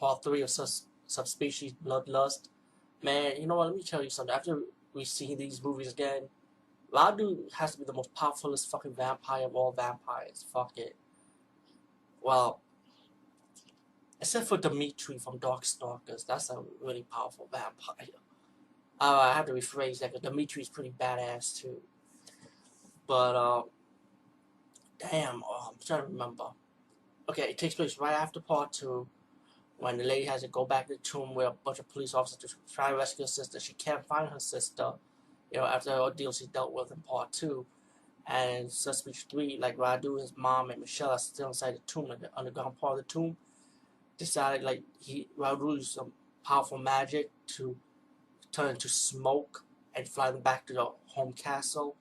part 3 of Subspecies Bloodlust. Man, you know what? Let me tell you something. After we see these movies again, Radu has to be the most powerfulest fucking vampire of all vampires. Fuck it. Well, except for Dimitri from Darkstalkers, that's a really powerful vampire. I have to rephrase that because Dimitri's pretty badass too. But damn, I'm trying to remember. Okay, it takes place right after part 2, when the lady has to go back to the tomb with a bunch of police officers to try to rescue her sister. She can't find her sister, after the ordeal she dealt with in part 2. And Subspecies 3, like Radu, his mom, and Michelle are still inside the tomb, in the underground part of the tomb. Decided, like, Radu used some powerful magic to turn into smoke and fly them back to the home castle.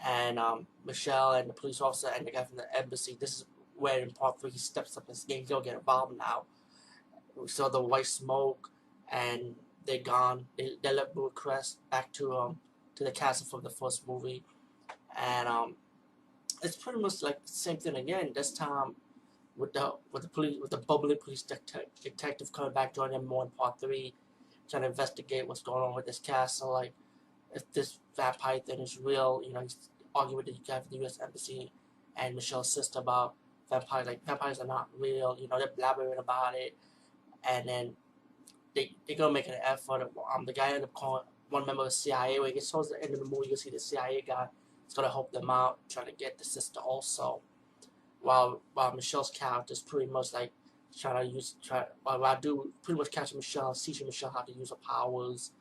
And Michelle and the police officer and the guy from the embassy, this is where in part 3 he steps up his game. He'll get involved now. We saw the white smoke, and they're gone. They left Bucharest back to the castle from the first movie, and it's pretty much like the same thing again. This time with the bubbly police detective coming back, joining them more in part 3, trying to investigate what's going on with this castle. Like, if this vampire thing is real, he's arguing with the guy from the U.S. Embassy and Michelle's sister about vampires. Like, vampires are not real. They're blabbering about it. And then they're gonna make an effort. The guy ended up calling one member of the CIA. When it gets towards the end of the movie, you see the CIA guy is gonna help them out, trying to get the sister also. While Michelle's character is pretty much like while Radu pretty much catching Michelle, teaching Michelle how to use her powers,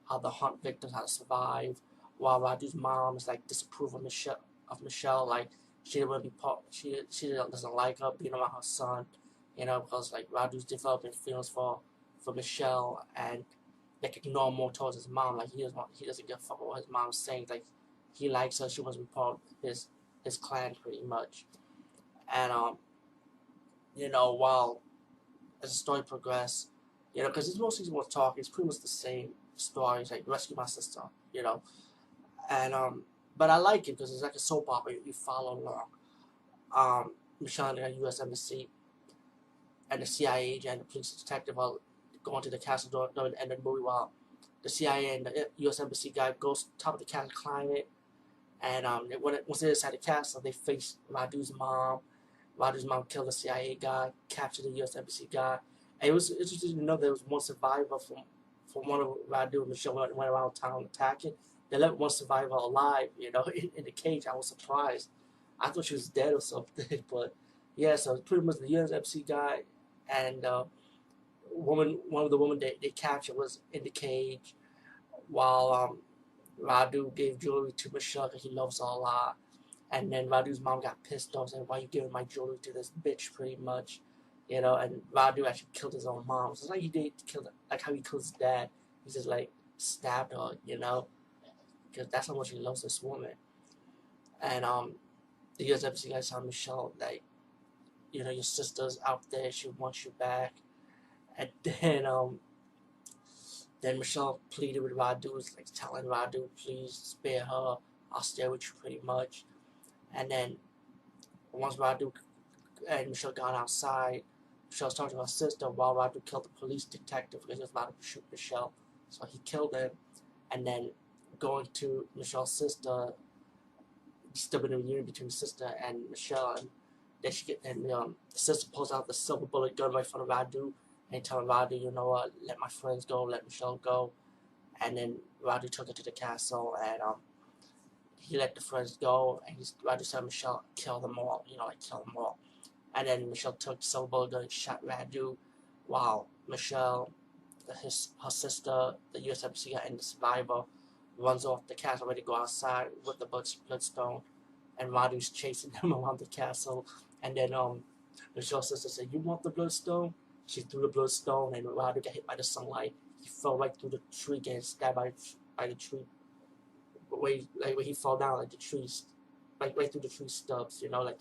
how to hunt victims, how to survive. While Radu's mom is like disapprove of Michelle, like she didn't want to be part. She doesn't like her being around her son. Because like Radu's developing feelings for Michelle, and like ignore more towards his mom. Like he doesn't give a fuck what his mom's saying. Like he likes her, she wants to be part of his clan pretty much. And while as the story progresses, because it's mostly more talking, it's pretty much the same story. It's like rescue my sister, and but I like it because it's like a soap opera. You follow along. Michelle in the U.S. Embassy and the CIA agent and the police detective are going to the castle during the end of the movie, while the CIA and the U.S. Embassy guy goes to the top of the castle, climb it, and once they're inside the castle, they face Radu's mom. Radu's mom killed the CIA guy, captured the U.S. Embassy guy. And it was interesting to know there was one survivor from one of Radu and Michelle went around town attacking. They left one survivor alive, in the cage. I was surprised. I thought she was dead or something, but yeah. So it's pretty much the U.S. Embassy guy and one of the women they captured was in the cage, while Radu gave jewelry to Michelle because he loves her a lot. And then Radu's mom got pissed off, saying, "Why are you giving my jewelry to this bitch?" Pretty much, and Radu actually killed his own mom. So it's like he did kill, like how he killed his dad. He just like stabbed her, because that's how much he loves this woman. And the U.S. Embassy guys tell Michelle, like, your sister's out there, she wants you back. And then Michelle pleaded with Radu, like telling Radu, please spare her, I'll stay with you pretty much. And then once Radu and Michelle got outside, Michelle was talking to her sister while Radu killed the police detective because he was about to shoot Michelle. So he killed him, and then going to Michelle's sister, still been a reunion between sister and Michelle, and then the sister pulls out the silver bullet gun right in front of Radu, and telling Radu, you know what, let my friends go, let Michelle go. And then Radu took her to the castle, and he let the friends go, and Radu said Michelle kill them all, kill them all. And then Michelle took the silver bullet gun and shot Radu, while Michelle, her sister, the U.S. Embassy guy, and the survivor runs off the castle ready to go outside with the bloodstone, and Radu's chasing them around the castle. And then Michelle's sister said, "You want the bloodstone?" She threw the bloodstone, and Radu got hit by the sunlight. He fell right through the tree, getting stabbed by the tree. When he fell down, like the trees, right through the tree stubs, like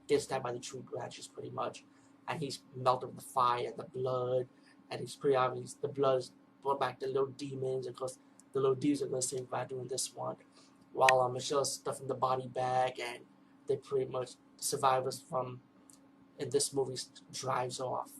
getting stabbed by the tree branches pretty much. And he's melted with the fire and the blood, and it's pretty obvious the blood brought back the little demons, and of course the little demons are going to save Radu in this one. While Michelle's stuffing the body bag, and they pretty much survivors from in this movie drives off.